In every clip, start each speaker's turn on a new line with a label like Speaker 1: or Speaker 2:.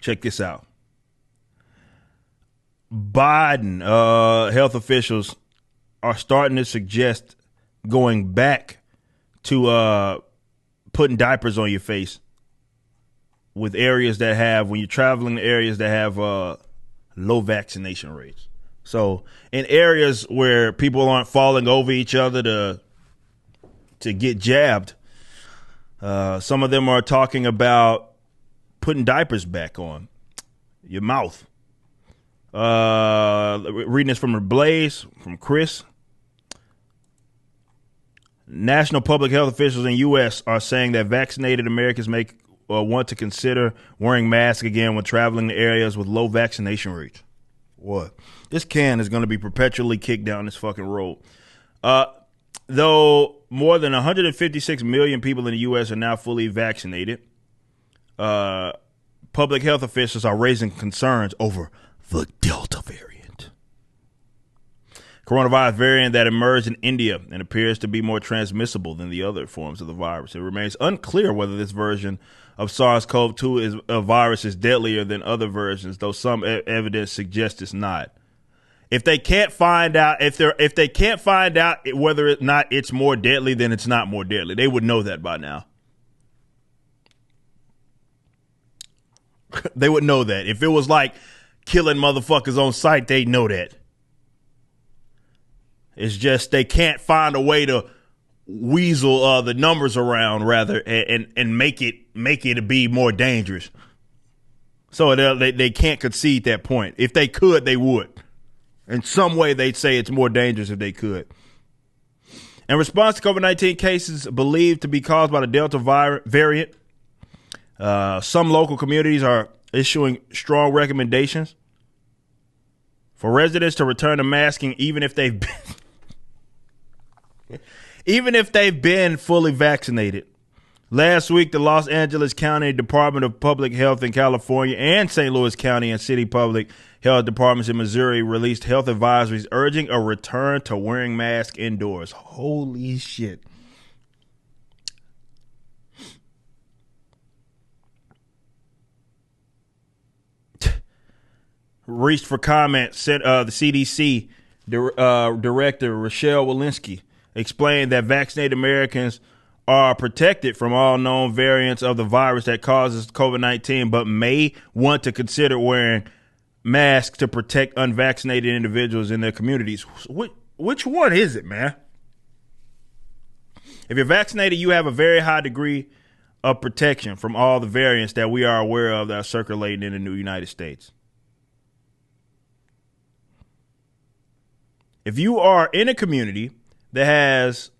Speaker 1: Check this out. Biden health officials are starting to suggest going back to putting diapers on your face with areas that have, when you're traveling to areas that have low vaccination rates. So in areas where people aren't falling over each other to get jabbed, some of them are talking about putting diapers back on your mouth. Reading this from the Blaze, from Chris. National public health officials in U.S. are saying that vaccinated Americans may want to consider wearing masks again when traveling to areas with low vaccination rates. What? This can is going to be perpetually kicked down this fucking road. Though more than 156 million people in the U.S. are now fully vaccinated, public health officials are raising concerns over the Delta variant. Coronavirus variant that emerged in India and appears to be more transmissible than the other forms of the virus. It remains unclear whether this version of SARS-CoV-2 virus is deadlier than other versions, though some evidence suggests it's not. If they can't find out whether or not it's more deadly, then it's not more deadly. They would know that by now. They would know that. If it was like killing motherfuckers on sight, they'd know that. It's just they can't find a way to weasel the numbers around, rather, and make it be more dangerous. So they can't concede that point. If they could, they would. In some way, they'd say it's more dangerous if they could. In response to COVID-19 cases believed to be caused by the Delta variant, some local communities are issuing strong recommendations for residents to return to masking even if they've been fully vaccinated. Last week, the Los Angeles County Department of Public Health in California and St. Louis County and City Public Health Departments in Missouri released health advisories urging a return to wearing masks indoors. Holy shit. Reached for comment, sent the CDC director Rochelle Walensky explained that vaccinated Americans are protected from all known variants of the virus that causes COVID-19, but may want to consider wearing masks to protect unvaccinated individuals in their communities. Which one is it, man? If you're vaccinated, you have a very high degree of protection from all the variants that we are aware of that are circulating in the new United States. If you are in a community that has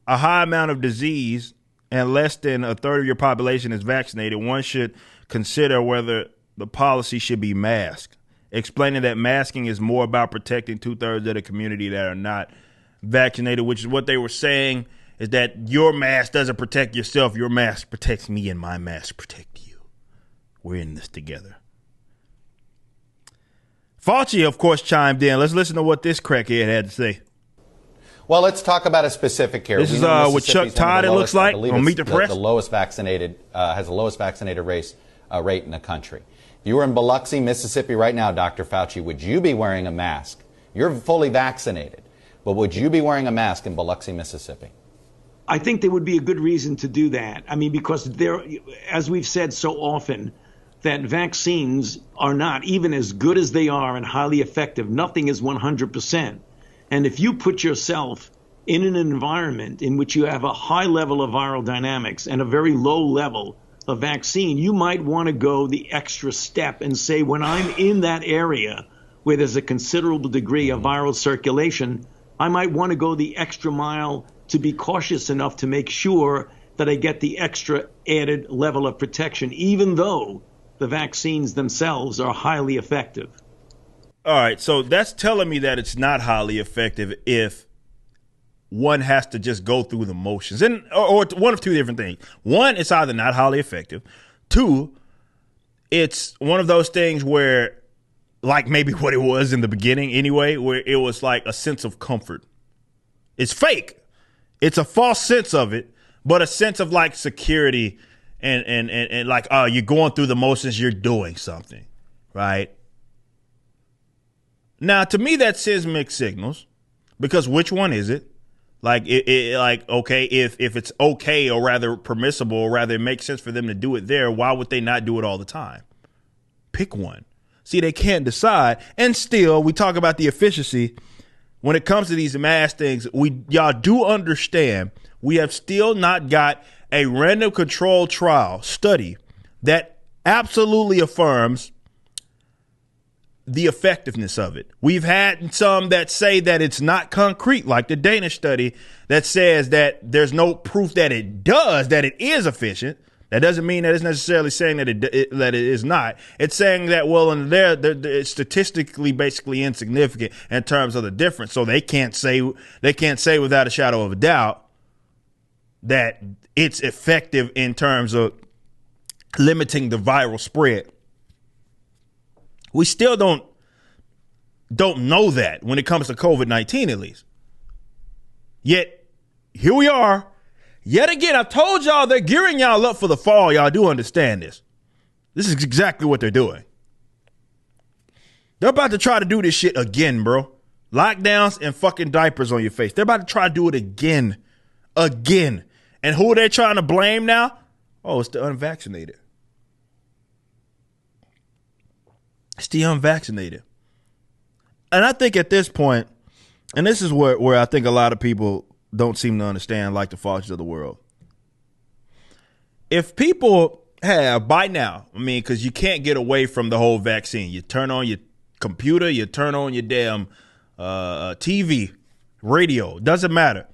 Speaker 1: a high amount of disease and less than a third of your population is vaccinated, one should consider whether the policy should be masked, explaining that masking is more about protecting 2/3 of the community that are not vaccinated, which is what they were saying, is that your mask doesn't protect yourself. Your mask protects me and my mask protect you. We're in this together. Fauci, of course, chimed in. Let's listen to what this crackhead had to say.
Speaker 2: Well, let's talk about a specific here.
Speaker 1: This is what Chuck Todd, it looks like, on Meet the Press.
Speaker 2: The lowest vaccinated, has the lowest vaccinated rate in the country. If you were in Biloxi, Mississippi right now, Dr. Fauci, would you be wearing a mask? You're fully vaccinated, but would you be wearing a mask in Biloxi, Mississippi?
Speaker 3: I think there would be a good reason to do that. I mean, because there, as we've said so often, that vaccines are not, even as good as they are and highly effective, nothing is 100%. And if you put yourself in an environment in which you have a high level of viral dynamics and a very low level of vaccine, you might want to go the extra step and say, when I'm in that area where there's a considerable degree of viral circulation, I might want to go the extra mile to be cautious enough to make sure that I get the extra added level of protection, even though the vaccines themselves are highly effective.
Speaker 1: All right, so that's telling me that it's not highly effective if one has to just go through the motions. And or one of two different things. One, it's either not highly effective. Two, it's one of those things where, like maybe what it was in the beginning anyway, where it was like a sense of comfort. It's fake. It's a false sense of it, but a sense of like security and like, oh, you're going through the motions, you're doing something, right? Now, to me, that sends mixed signals, because which one is it? Like, okay, if it's okay, or rather permissible, or rather it makes sense for them to do it there, why would they not do it all the time? Pick one. See, they can't decide. And still, we talk about the efficiency. When it comes to these mass things, y'all do understand we have still not got a random control trial study that absolutely affirms the effectiveness of it. We've had some that say that it's not concrete, like the Danish study that says that there's no proof that it does, that it is efficient. That doesn't mean that it's necessarily saying that it is not. It's saying that, well, in it's statistically basically insignificant in terms of the difference. So they can't say without a shadow of a doubt that it's effective in terms of limiting the viral spread. We still don't know that when it comes to COVID-19, at least. Yet, here we are. Yet again, I told y'all they're gearing y'all up for the fall. Y'all do understand this. This is exactly what they're doing. They're about to try to do this shit again, bro. Lockdowns and fucking diapers on your face. They're about to try to do it again. Again. And who are they trying to blame now? Oh, it's the unvaccinated. It's the unvaccinated. And I think at this point, and this is where I think a lot of people don't seem to understand, like the Faucis of the world. If people have, by now, I mean, because you can't get away from the whole vaccine. You turn on your computer, you turn on your damn TV, radio, doesn't matter.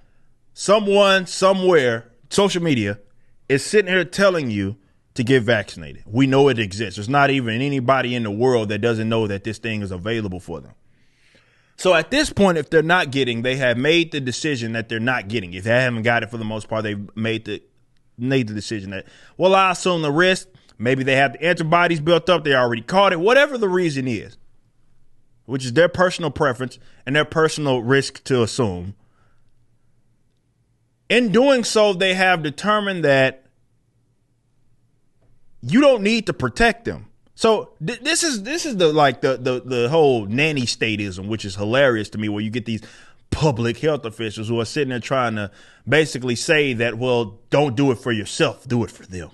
Speaker 1: Someone, somewhere, social media, is sitting here telling you to get vaccinated. We know it exists. There's not even anybody in the world that doesn't know that this thing is available for them. So at this point, if they're not getting, they have made the decision that they're not getting. If they haven't got it for the most part, they've made the decision that, well, I assume the risk. Maybe they have the antibodies built up. They already caught it. Whatever the reason is, which is their personal preference and their personal risk to assume. In doing so, they have determined that you don't need to protect them. So this is the whole nanny statism, which is hilarious to me, where you get these public health officials who are sitting there trying to basically say that, well, don't do it for yourself, do it for them.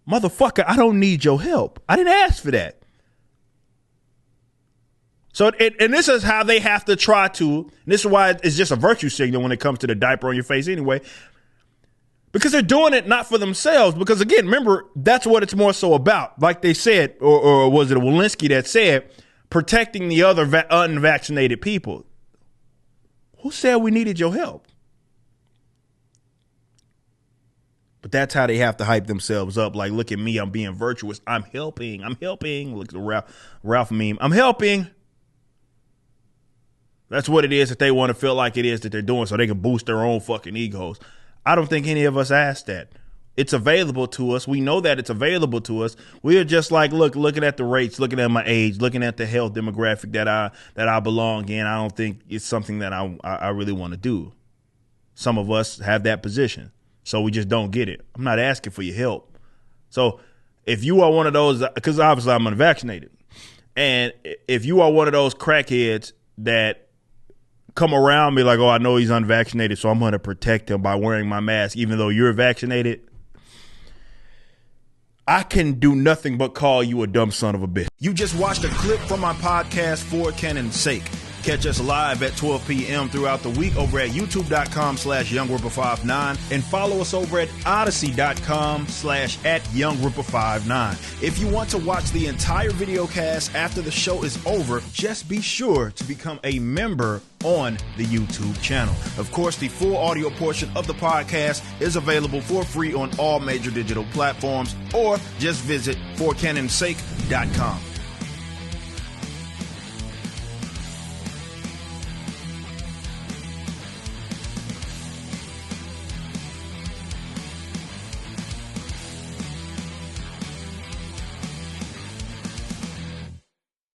Speaker 1: Motherfucker, I don't need your help. I didn't ask for that. So, and this is how they have to try to, this is why it's just a virtue signal when it comes to the diaper on your face anyway. Because they're doing it not for themselves. Because, again, remember, that's what it's more so about. Like they said, or was it Walensky that said, protecting the other unvaccinated people. Who said we needed your help? But that's how they have to hype themselves up. Like, look at me, I'm being virtuous. I'm helping. Look at the Ralph meme. I'm helping. That's what it is that they want to feel like it is that they're doing, so they can boost their own fucking egos. I don't think any of us asked that. It's available to us. We know that it's available to us. We are just like, looking at the rates, looking at my age, looking at the health demographic that I belong in. I don't think it's something that I really want to do. Some of us have that position, so we just don't get it. I'm not asking for your help. So if you are one of those, because obviously I'm unvaccinated, and if you are one of those crackheads that come around me like, oh, I know he's unvaccinated, so I'm going to protect him by wearing my mask, even though you're vaccinated, I can do nothing but call you a dumb son of a bitch. You just watched a clip from my podcast, For Canon's Sake. Catch us live at 12 p.m. throughout the week over at youtube.com/YoungRipper59 and follow us over at odyssey.com/@YoungRipper59. If you want to watch the entire video cast after the show is over, just be sure to become a member on the YouTube channel. Of course, the full audio portion of the podcast is available for free on all major digital platforms, or just visit forcanonsake.com.